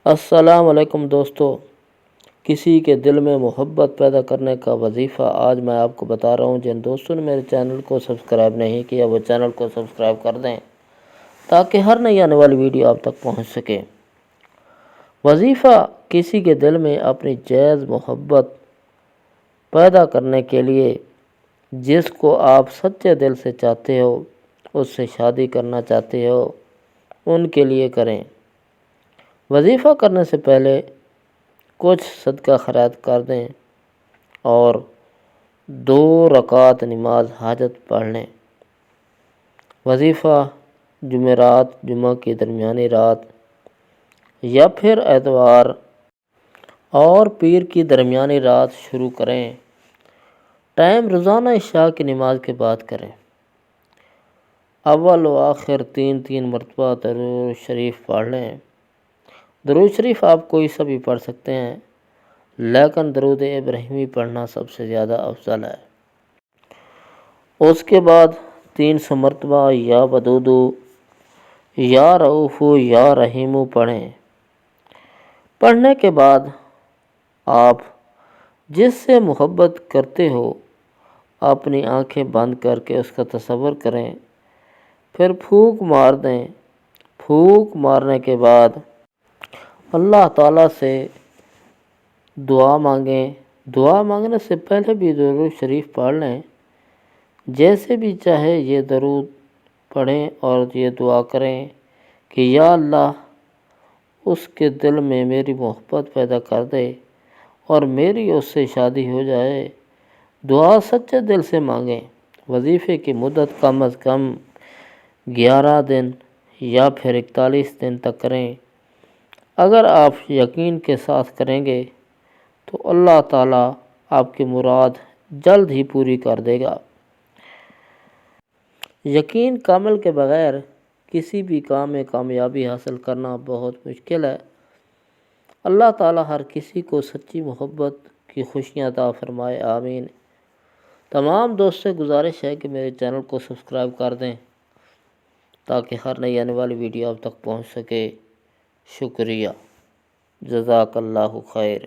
السلام علیکم دوستو، کسی کے دل میں محبت پیدا کرنے کا وظیفہ آج میں آپ کو بتا رہا ہوں۔ جن دوستوں نے میرے چینل کو سبسکرائب نہیں کیا وہ چینل کو سبسکرائب کر دیں تاکہ ہر نئی آنے والی ویڈیو آپ تک پہنچ سکے۔ وظیفہ کسی کے دل میں اپنی جائز محبت پیدا کرنے کے لیے جس کو آپ سچے دل سے چاہتے ہو، اس سے شادی کرنا چاہتے ہو، ان کے لیے کریں۔ وظیفہ کرنے سے پہلے کچھ صدقہ خیرات کر دیں اور 2 رکعت نماز حاجت پڑھ لیں۔ وظیفہ جمعرات جمعہ کی درمیانی رات یا پھر اتوار اور پیر کی درمیانی رات شروع کریں۔ ٹائم روزانہ عشاء کی نماز کے بعد کریں۔ اول و آخر 3 مرتبہ درود شریف پڑھ لیں۔ درود شریف آپ کوئی سا بھی پڑھ سکتے ہیں، لیکن درود ابراہیمی پڑھنا سب سے زیادہ افضل ہے۔ اس کے بعد 300 مرتبہ یا ودودو یا رؤوف یا رحیم پڑھیں۔ پڑھنے کے بعد آپ جس سے محبت کرتے ہو اپنی آنکھیں بند کر کے اس کا تصور کریں، پھر پھونک مار دیں۔ پھونک مارنے کے بعد اللہ تعالیٰ سے دعا مانگیں۔ دعا مانگنے سے پہلے بھی درود شریف پڑھ لیں۔ جیسے بھی چاہے یہ درود پڑھیں اور یہ دعا کریں کہ یا اللہ اس کے دل میں میری محبت پیدا کر دے اور میری اس سے شادی ہو جائے۔ دعا سچے دل سے مانگیں۔ وظیفے کی مدت کم از کم 11 دن یا پھر 41 دن تک کریں۔ اگر آپ یقین کے ساتھ کریں گے تو اللہ تعالیٰ آپ کی مراد جلد ہی پوری کر دے گا۔ یقین کامل کے بغیر کسی بھی کام میں کامیابی حاصل کرنا بہت مشکل ہے۔ اللہ تعالیٰ ہر کسی کو سچی محبت کی خوشیاں عطا فرمائے، آمین۔ تمام دوست سے گزارش ہے کہ میرے چینل کو سبسکرائب کر دیں تاکہ ہر نئی آنے والی ویڈیو آپ تک پہنچ سکے۔ شکریہ، جزاک اللہ خیر۔